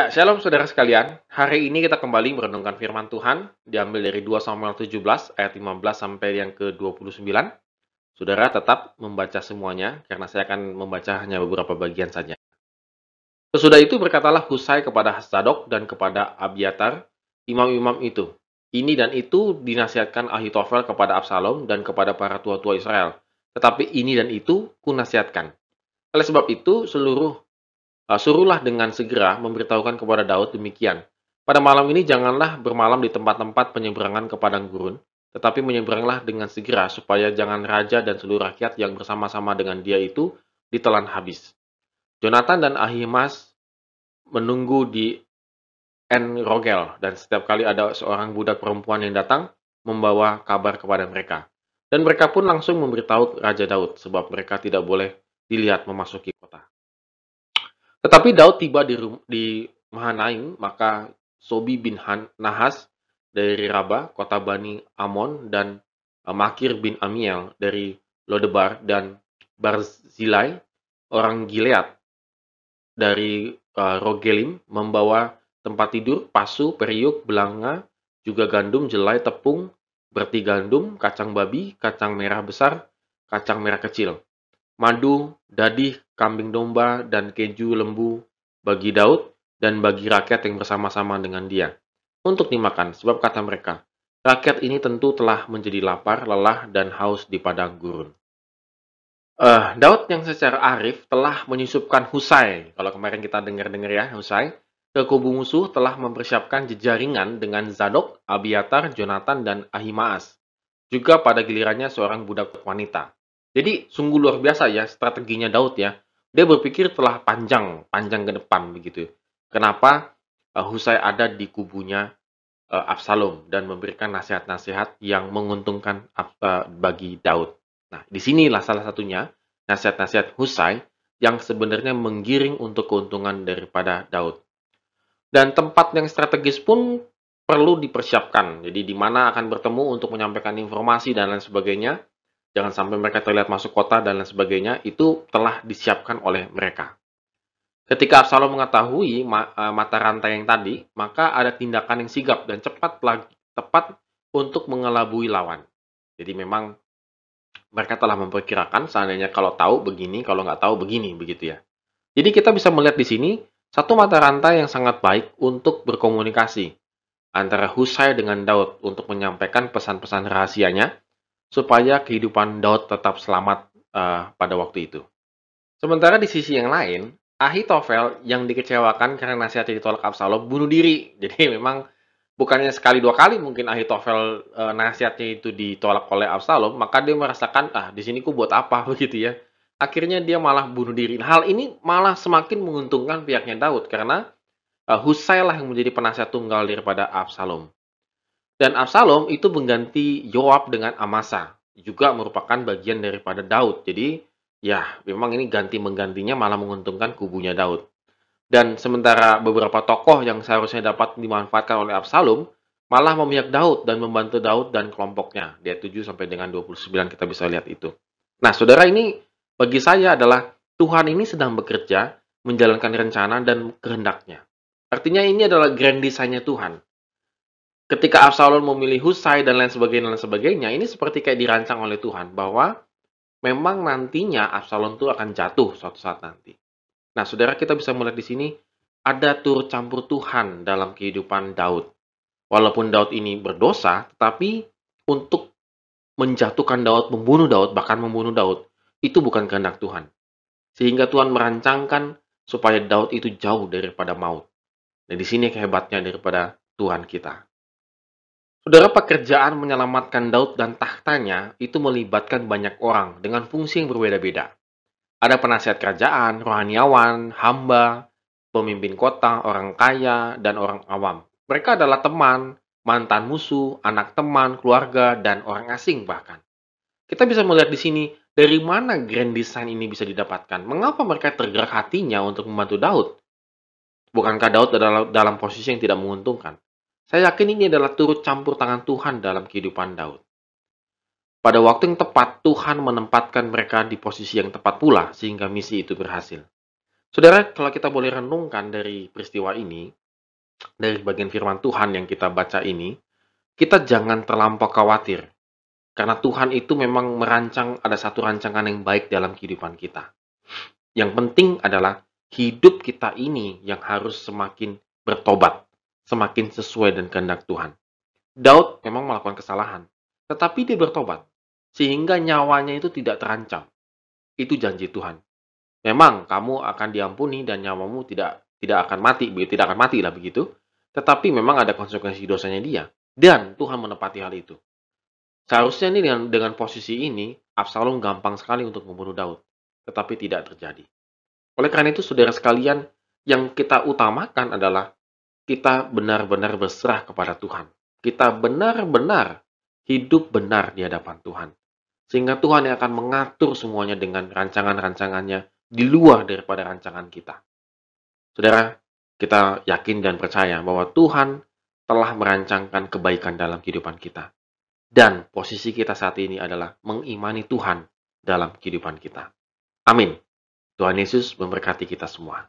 Ya, shalom saudara sekalian. Hari ini kita kembali merenungkan firman Tuhan, diambil dari 2 Samuel 17 ayat 15 sampai yang ke-29. Saudara tetap membaca semuanya, karena saya akan membaca hanya beberapa bagian saja. Sesudah itu berkatalah Husai kepada Zadok dan kepada Abiatar, imam-imam itu. Ini dan itu dinasihatkan Ahitofel kepada Absalom dan kepada para tua-tua Israel. Tetapi ini dan itu kunasihatkan. Oleh sebab itu, suruhlah dengan segera memberitahukan kepada Daud demikian. Pada malam ini janganlah bermalam di tempat-tempat penyeberangan ke padang gurun, tetapi menyeberanglah dengan segera supaya jangan raja dan seluruh rakyat yang bersama-sama dengan dia itu ditelan habis. Jonathan dan Ahimaaz menunggu di En Rogel, dan setiap kali ada seorang budak perempuan yang datang, membawa kabar kepada mereka. Dan mereka pun langsung memberitahu Raja Daud, sebab mereka tidak boleh dilihat memasuki kota. Tetapi Daud tiba di Mahanaim, maka Sobi bin Nahas dari Raba, kota Bani Amon, dan Makir bin Amiel dari Lodebar, dan Barzilai, orang Gilead dari Rogelim, membawa tempat tidur, pasu, periuk, belanga, juga gandum, jelai, tepung, berti gandum, kacang babi, kacang merah besar, kacang merah kecil, madu, dadih, kambing domba, dan keju lembu bagi Daud dan bagi rakyat yang bersama-sama dengan dia untuk dimakan, sebab kata mereka, rakyat ini tentu telah menjadi lapar, lelah, dan haus di padang gurun. Daud yang secara arif telah menyusupkan Husai, kalau kemarin kita dengar-dengar ya, Husai, ke kubu musuh telah mempersiapkan jejaringan dengan Zadok, Abiatar, Jonathan, dan Ahimaaz. Juga pada gilirannya seorang budak wanita. Jadi sungguh luar biasa ya strateginya Daud ya. Dia berpikir telah panjang ke depan begitu. Kenapa Husai ada di kubunya Absalom dan memberikan nasihat-nasihat yang menguntungkan bagi Daud. Nah, disinilah salah satunya nasihat-nasihat Husai yang sebenarnya menggiring untuk keuntungan daripada Daud. Dan tempat yang strategis pun perlu dipersiapkan. Jadi di mana akan bertemu untuk menyampaikan informasi dan lain sebagainya. Jangan sampai mereka terlihat masuk kota dan lain sebagainya. Itu telah disiapkan oleh mereka. Ketika Absalom mengetahui mata rantai yang tadi, maka ada tindakan yang sigap dan tepat untuk mengelabui lawan. Jadi memang mereka telah memperkirakan seandainya kalau tahu begini, kalau nggak tahu begini, begitu ya. Jadi kita bisa melihat di sini satu mata rantai yang sangat baik untuk berkomunikasi antara Husai dengan Daud untuk menyampaikan pesan-pesan rahasianya supaya kehidupan Daud tetap selamat pada waktu itu. Sementara di sisi yang lain, Ahitofel yang dikecewakan karena nasihatnya ditolak Absalom bunuh diri. Jadi memang bukannya sekali dua kali mungkin Ahitofel nasihatnya itu ditolak oleh Absalom, maka dia merasakan di sini ku buat apa begitu ya. Akhirnya dia malah bunuh diri. Hal ini malah semakin menguntungkan pihaknya Daud karena Husai lah yang menjadi penasihat tunggal daripada Absalom. Dan Absalom itu mengganti Yoab dengan Amasa, juga merupakan bagian daripada Daud. Jadi ya memang ini ganti-menggantinya malah menguntungkan kubunya Daud. Dan sementara beberapa tokoh yang seharusnya dapat dimanfaatkan oleh Absalom, malah memihak Daud dan membantu Daud dan kelompoknya. Di ayat 7 sampai dengan 29 kita bisa lihat itu. Nah, saudara, ini bagi saya adalah Tuhan ini sedang bekerja menjalankan rencana dan kehendaknya. Artinya ini adalah grand design-nya Tuhan. Ketika Absalom memilih Husai dan lain sebagainya, ini seperti kayak dirancang oleh Tuhan bahwa memang nantinya Absalom itu akan jatuh suatu saat nanti. Nah, saudara, kita bisa melihat di sini ada turut campur Tuhan dalam kehidupan Daud. Walaupun Daud ini berdosa, tetapi untuk menjatuhkan Daud, membunuh Daud, bahkan membunuh Daud, itu bukan kehendak Tuhan. Sehingga Tuhan merancangkan supaya Daud itu jauh daripada maut. Dan di sini kehebatnya daripada Tuhan kita. Saudara, pekerjaan menyelamatkan Daud dan tahtanya itu melibatkan banyak orang dengan fungsi yang berbeda-beda. Ada penasihat kerajaan, rohaniawan, hamba, pemimpin kota, orang kaya, dan orang awam. Mereka adalah teman, mantan musuh, anak teman, keluarga, dan orang asing bahkan. Kita bisa melihat di sini dari mana grand design ini bisa didapatkan. Mengapa mereka tergerak hatinya untuk membantu Daud? Bukankah Daud adalah dalam posisi yang tidak menguntungkan? Saya yakin ini adalah turut campur tangan Tuhan dalam kehidupan Daud. Pada waktu yang tepat, Tuhan menempatkan mereka di posisi yang tepat pula sehingga misi itu berhasil. Saudara, kalau kita boleh renungkan dari peristiwa ini, dari bagian firman Tuhan yang kita baca ini, kita jangan terlampau khawatir. Karena Tuhan itu memang merancang, ada satu rancangan yang baik dalam kehidupan kita. Yang penting adalah hidup kita ini yang harus semakin bertobat, semakin sesuai dengan kehendak Tuhan. Daud memang melakukan kesalahan, tetapi dia bertobat, sehingga nyawanya itu tidak terancam. Itu janji Tuhan. Memang kamu akan diampuni dan nyawamu tidak akan mati, tidak akan mati lah begitu. Tetapi memang ada konsekuensi dosanya dia. Dan Tuhan menepati hal itu. Seharusnya ini dengan posisi ini, Absalom gampang sekali untuk membunuh Daud. Tetapi tidak terjadi. Oleh karena itu, saudara sekalian, yang kita utamakan adalah kita benar-benar berserah kepada Tuhan. Kita benar-benar hidup benar di hadapan Tuhan. Sehingga Tuhan yang akan mengatur semuanya dengan rancangan-rancangannya di luar daripada rancangan kita. Saudara, kita yakin dan percaya bahwa Tuhan telah merancangkan kebaikan dalam kehidupan kita. Dan posisi kita saat ini adalah mengimani Tuhan dalam kehidupan kita. Amin. Tuhan Yesus memberkati kita semua.